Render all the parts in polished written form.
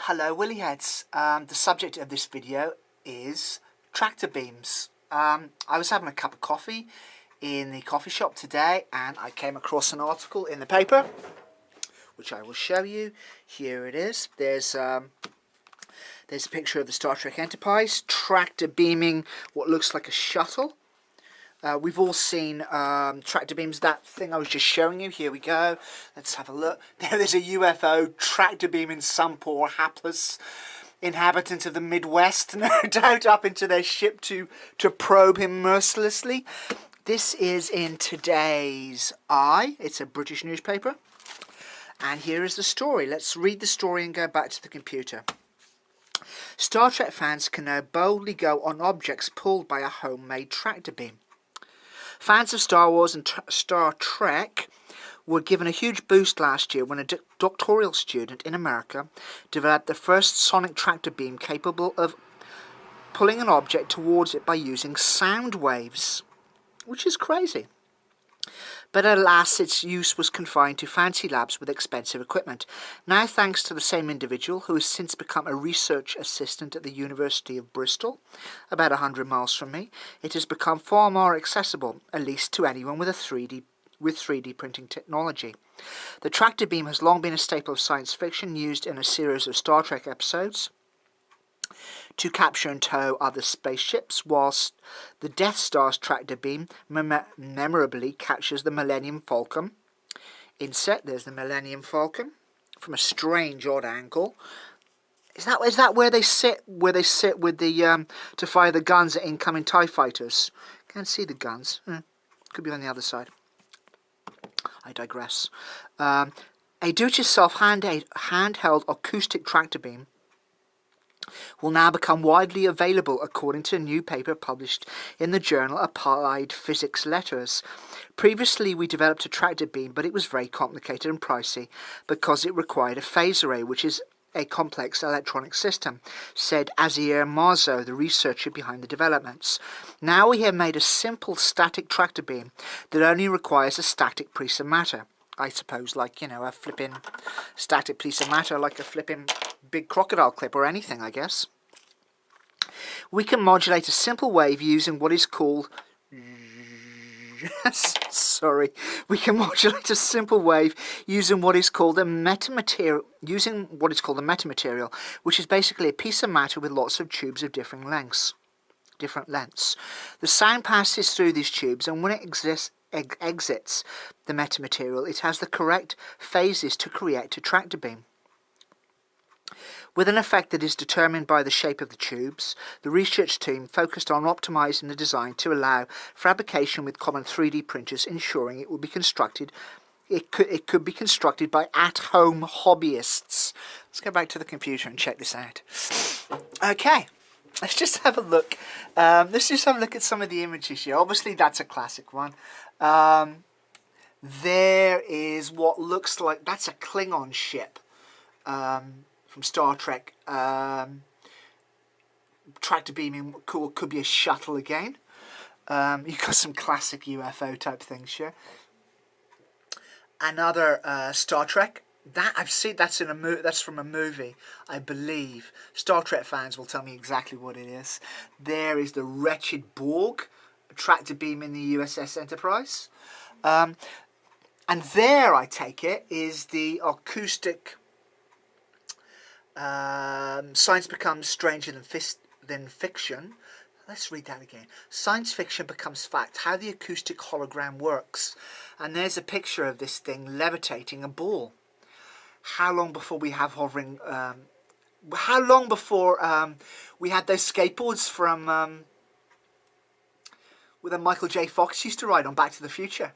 Hello Willyheads. The subject of this video is tractor beams. I was having a cup of coffee in the coffee shop today and I came across an article in the paper which I will show you. Here it is. There's a picture of the Star Trek Enterprise tractor beaming what looks like a shuttle. We've all seen tractor beams, that thing I was just showing you. Here we go. Let's have a look. There is a UFO tractor beaming some poor hapless inhabitant of the Midwest, no doubt, up into their ship to probe him mercilessly. This is in today's Eye. It's a British newspaper. And here is the story. Let's read the story and go back to the computer. Star Trek fans can now boldly go on objects pulled by a homemade tractor beam. Fans of Star Wars and Star Trek were given a huge boost last year when a doctoral student in America developed the first sonic tractor beam capable of pulling an object towards it by using sound waves, which is crazy. But alas, its use was confined to fancy labs with expensive equipment. Now, thanks to the same individual, who has since become a research assistant at the University of Bristol, about 100 miles from me, it has become far more accessible, at least to anyone with 3D printing technology. The tractor beam has long been a staple of science fiction, used in a series of Star Trek episodes to capture and tow other spaceships, whilst the Death Star's tractor beam memorably captures the Millennium Falcon. Inset, there's the Millennium Falcon from a strange odd angle. Is that where they sit? Where they sit with the to fire the guns at incoming TIE fighters? Can't see the guns. Could be on the other side. I digress. A do-it-yourself handheld acoustic tractor beam will now become widely available, according to a new paper published in the journal Applied Physics Letters. Previously, we developed a tractor beam, but it was very complicated and pricey because it required a phase array, which is a complex electronic system, said Azier Marzo, the researcher behind the developments. Now we have made a simple static tractor beam that only requires a static piece of matter. I suppose, like, you know, a flipping static piece of matter, like a flipping big crocodile clip or anything, I guess. We can modulate a simple wave using what is called we can modulate a simple wave using what is called a metamaterial, which is basically a piece of matter with lots of tubes of different lengths. The sound passes through these tubes, and when it exits the metamaterial, it has the correct phases to create a tractor beam. With an effect that is determined by the shape of the tubes, the research team focused on optimizing the design to allow fabrication with common 3D printers, ensuring it would be constructed. It could be constructed by at-home hobbyists. Let's go back to the computer and check this out. Okay, let's just have a look. Let's just have a look at some of the images here. Obviously, that's a classic one. There is what looks like, that's a Klingon ship. From Star Trek, tractor beaming could be a shuttle again. You've got some classic UFO type things here. Another Star Trek that I've seen, that's from a movie, I believe. Star Trek fans will tell me exactly what it is. There is the wretched Borg tractor beam in the USS Enterprise, and there, I take it, is the acoustic. Science becomes stranger than fiction. Let's read that again. Science fiction becomes fact. How the acoustic hologram works. And there's a picture of this thing levitating a ball. How long before we have hovering? How long before we had those skateboards from with a Michael J. Fox used to ride on Back to the Future?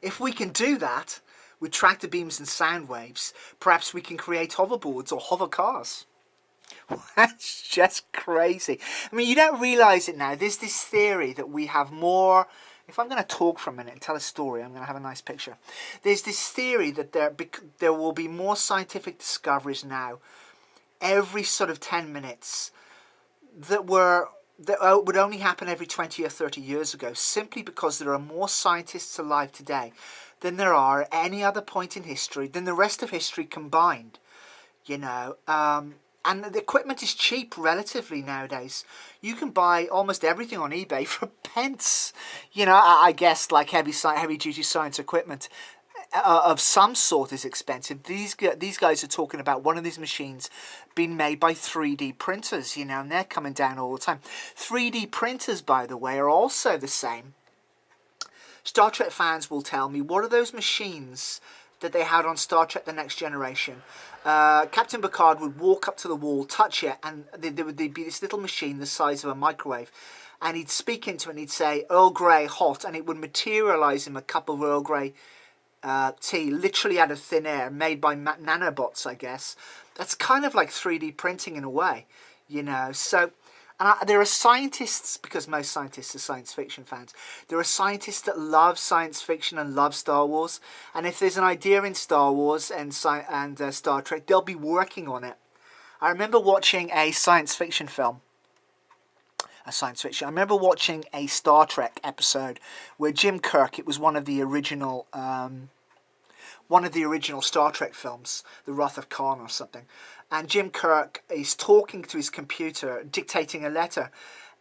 If we can do that with tractor beams and sound waves, perhaps we can create hoverboards or hover cars. That's just crazy. I mean, you don't realise it now. There's this theory that we have more. If I'm going to talk for a minute and tell a story, I'm going to have a nice picture. There's this theory that there will be more scientific discoveries now, every sort of 10 minutes, that would only happen every 20 or 30 years ago, simply because there are more scientists alive today than there are at any other point in history, than the rest of history combined. you know. And the equipment is cheap relatively nowadays. You can buy almost everything on eBay for pence. You know, I guess like heavy duty science equipment of some sort is expensive. These guys are talking about one of these machines being made by 3D printers, you know, and they're coming down all the time. 3D printers, by the way, are also the same. Star Trek fans will tell me, what are those machines that they had on Star Trek The Next Generation? Captain Picard would walk up to the wall, touch it, and there would be this little machine the size of a microwave. And he'd speak into it and he'd say, Earl Grey hot, and it would materialise him a cup of Earl Grey tea, literally out of thin air, made by nanobots, I guess. That's kind of like 3D printing in a way, you know. So, and there are scientists, because most scientists are science fiction fans, there are scientists that love science fiction and love Star Wars, and if there's an idea in Star Wars and Star Trek, they'll be working on it. I remember watching a science fiction film. I remember watching a Star Trek episode where Jim Kirk, it was one of the original Star Trek films, The Wrath of Khan or something, and Jim Kirk is talking to his computer, dictating a letter,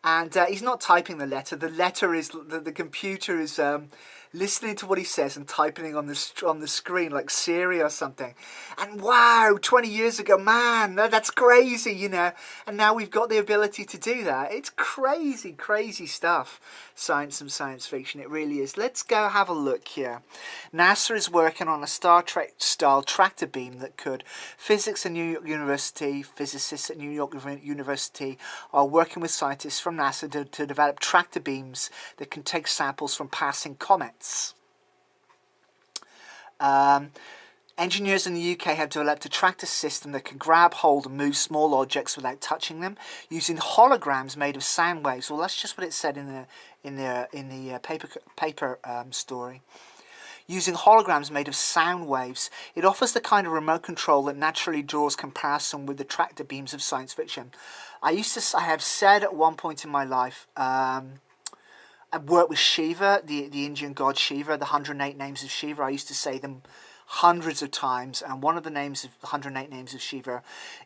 and he's not typing the letter. The letter is the computer is listening to what he says and typing on the screen like Siri or something. And wow, 20 years ago, man, that's crazy, you know. And now we've got the ability to do that. It's crazy, crazy stuff. Science and science fiction, it really is. Let's go have a look here. NASA is working on a Star Trek style tractor beam that could. Physics at New York University, physicists at New York University are working with scientists from NASA to develop tractor beams that can take samples from passing comets. Engineers in the UK have developed a tractor system that can grab hold and move small objects without touching them, using holograms made of sound waves. Well, that's just what it said in the paper story. Using holograms made of sound waves, it offers the kind of remote control that naturally draws comparison with the tractor beams of science fiction. I have said at one point in my life, I worked with Shiva, the Indian god Shiva, the 108 names of Shiva. I used to say them hundreds of times, and one of the names of the 108 names of Shiva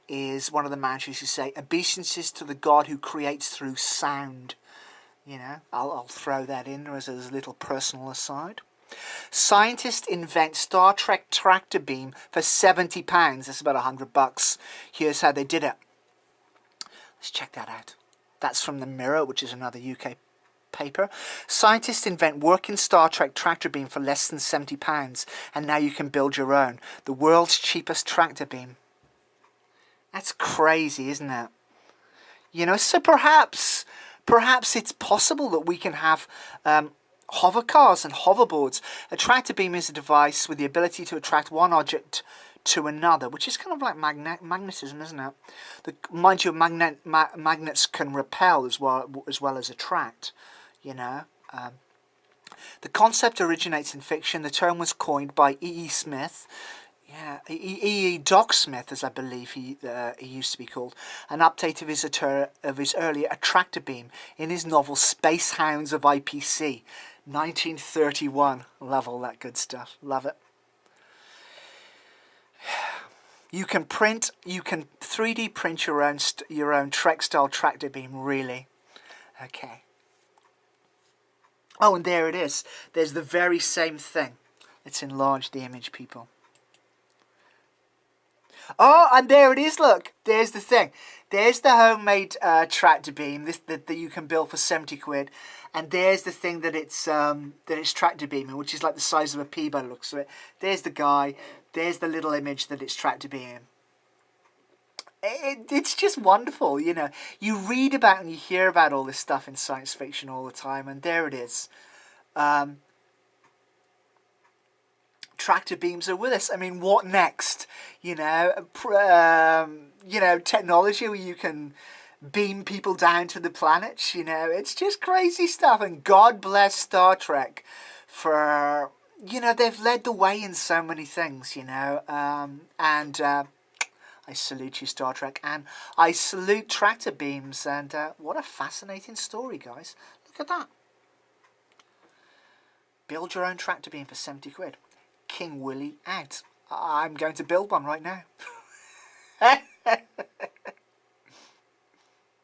is one of the mantras you say, obeisances to the god who creates through sound. You know, I'll throw that in as a little personal aside. Scientists invent Star Trek tractor beam for £70. That's about $100. Here's how they did it. Let's check that out. That's from The Mirror, which is another UK paper. Scientists invent working Star Trek tractor beam for less than £70, and now you can build your own. The world's cheapest tractor beam. That's crazy, isn't it? You know, so perhaps it's possible that we can have hover cars and hoverboards. A tractor beam is a device with the ability to attract one object to another, which is kind of like magnetism, isn't it? Mind you, magnets can repel as well as attract. You know, the concept originates in fiction. The term was coined by E.E. Smith. Yeah, E.E. Doc Smith, as I believe he used to be called, an update of his earlier tractor beam in his novel Space Hounds of IPC, 1931. Love all that good stuff. Love it. You can 3D print your own Trek style tractor beam, really. Okay. Oh, and there it is. There's the very same thing. Let's enlarge the image, people. Oh, and there it is, look. There's the thing. There's the homemade tractor beam that you can build for 70 quid. And there's the thing that it's tractor beaming, which is like the size of a pea by the looks of it. There's the guy. There's the little image that it's tractor beaming. It's just wonderful, you know. You read about and you hear about all this stuff in science fiction all the time, and there it is. Tractor beams are with us. I mean, what next? You know, technology where you can beam people down to the planets. You know, it's just crazy stuff. And God bless Star Trek for, you know, they've led the way in so many things. You know, I salute you, Star Trek, and I salute tractor beams, and what a fascinating story, guys. Look at that. Build your own tractor beam for 70 quid. King Willie out. I'm going to build one right now.